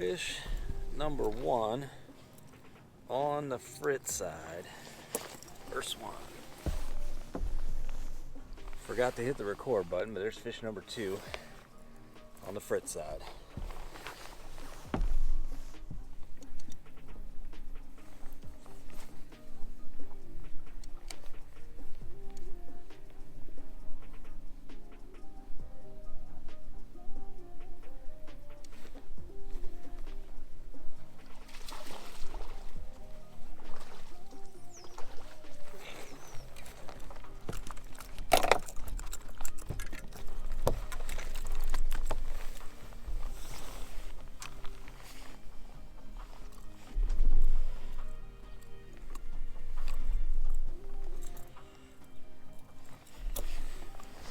fish number one on the Frittside. First one. Forgot to hit the record button, but there's fish number two on the Frittside.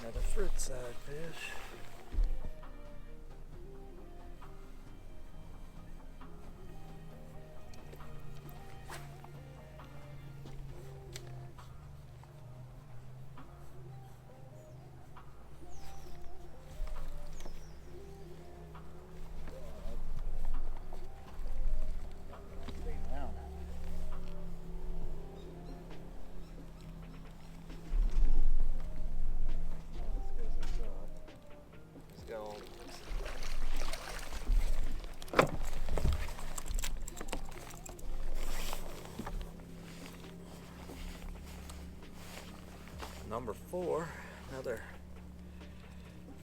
Another Frittside fish. Number four, another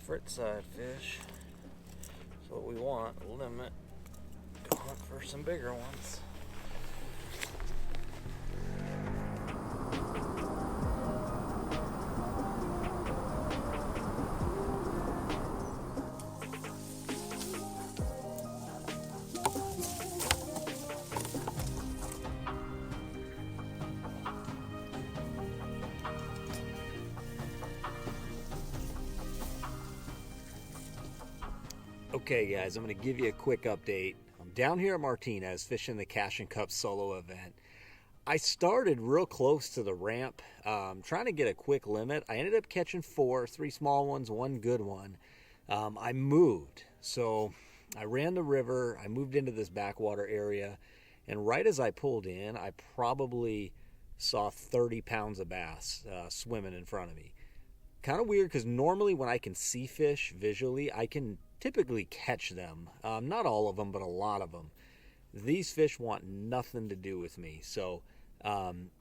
Frittside fish. That's what we want, a limit. Go hunt for some bigger ones. Okay guys, I'm going to give you a quick update. I'm down here at Martinez fishing the Cashion Cup Solo event. I started real close to the ramp, trying to get a quick limit. I ended up catching three small ones, one good one. I moved, so I ran the river, I moved into this backwater area, and right as I pulled in, I probably saw 30 pounds of bass swimming in front of me. Kind of weird because normally when I can see fish visually, I can typically catch them. Not all of them, but a lot of them. These fish want nothing to do with me. So I'm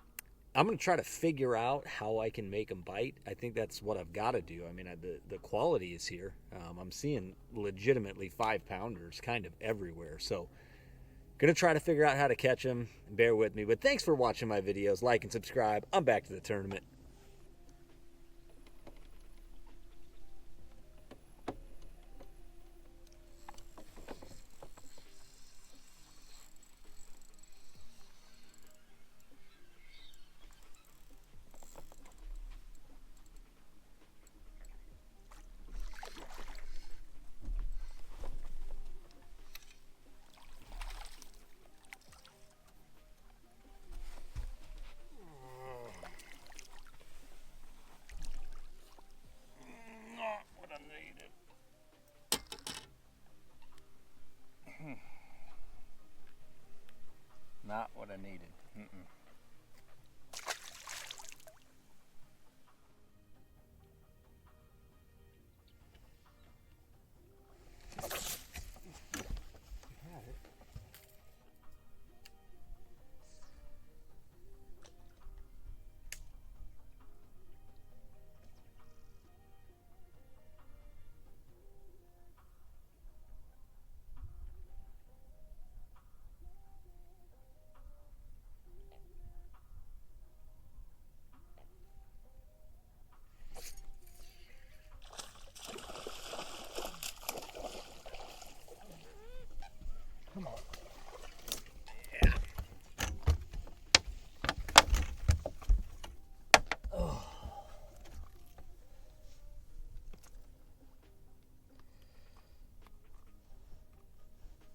going to try to figure out how I can make them bite. I think that's what I've got to do. I mean, the quality is here. I'm seeing legitimately 5-pounders kind of everywhere. So going to try to figure out how to catch them. Bear with me. But thanks for watching my videos. Like and subscribe. I'm back to the tournament. Not what I needed. Come on. Yeah. Oh.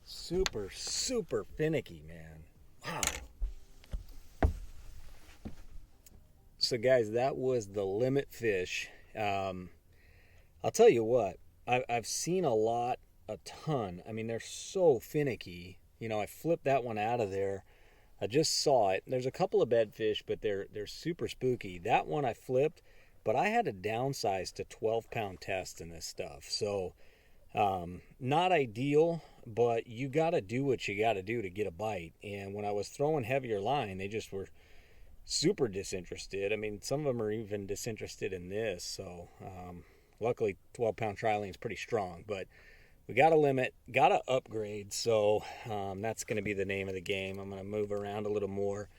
Super finicky, man. Wow. So guys, that was the limit fish. I'll tell you what, I've seen a lot a ton. I mean, they're so finicky. You know, I flipped that one out of there. I just saw it. There's a couple of bedfish, but they're super spooky. That one I flipped, but I had to downsize to 12-pound test in this stuff. So not ideal, but you got to do what you got to do to get a bite. And when I was throwing heavier line, they just were super disinterested. I mean, some of them are even disinterested in this. So luckily 12-pound trilene is pretty strong, but we got a limit, got to upgrade. So that's going to be the name of the game. I'm going to move around a little more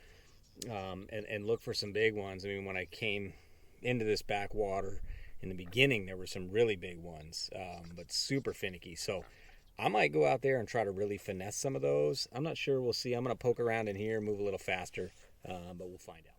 and look for some big ones. I mean, when I came into this backwater in the beginning, there were some really big ones, but super finicky. So I might go out there and try to really finesse some of those. I'm not sure. We'll see. I'm going to poke around in here, move a little faster, but we'll find out.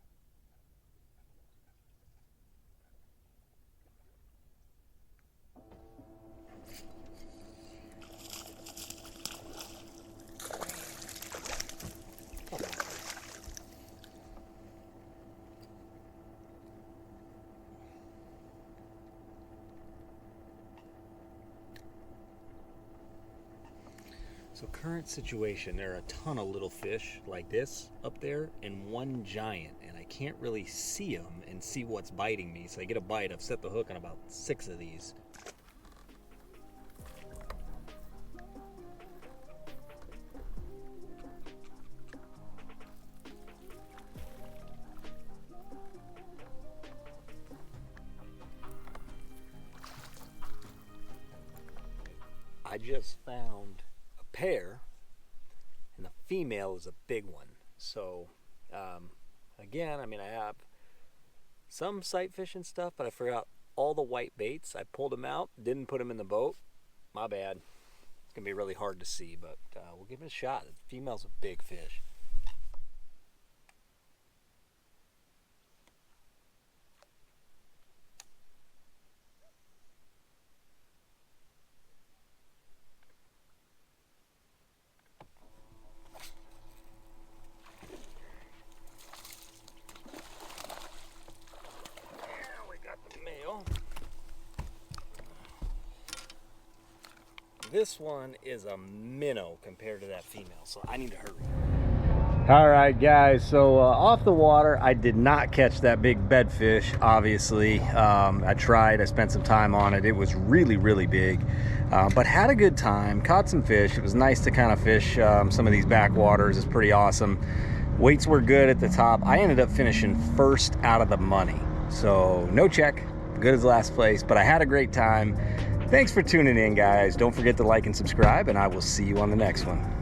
So current situation, there are a ton of little fish like this up there and one giant, and I can't really see them and see what's biting me. So I get a bite. I've set the hook on about 6 of these. I just found pair, and the female is a big one. So again, I mean, I have some sight fishing stuff, but I forgot all the white baits. I pulled them out, didn't put them in the boat. My bad. It's gonna be really hard to see, but we'll give it a shot. The female's a big fish. This one is a minnow compared to that female, so I need to hurry. All right, guys, so off the water, I did not catch that big bedfish, obviously. I tried, I spent some time on it. It was really, really big, but had a good time, caught some fish. It was nice to kind of fish some of these backwaters. It's pretty awesome. Weights were good at the top. I ended up finishing first out of the money, so no check, good as last place, but I had a great time. Thanks for tuning in, guys. Don't forget to like and subscribe, and I will see you on the next one.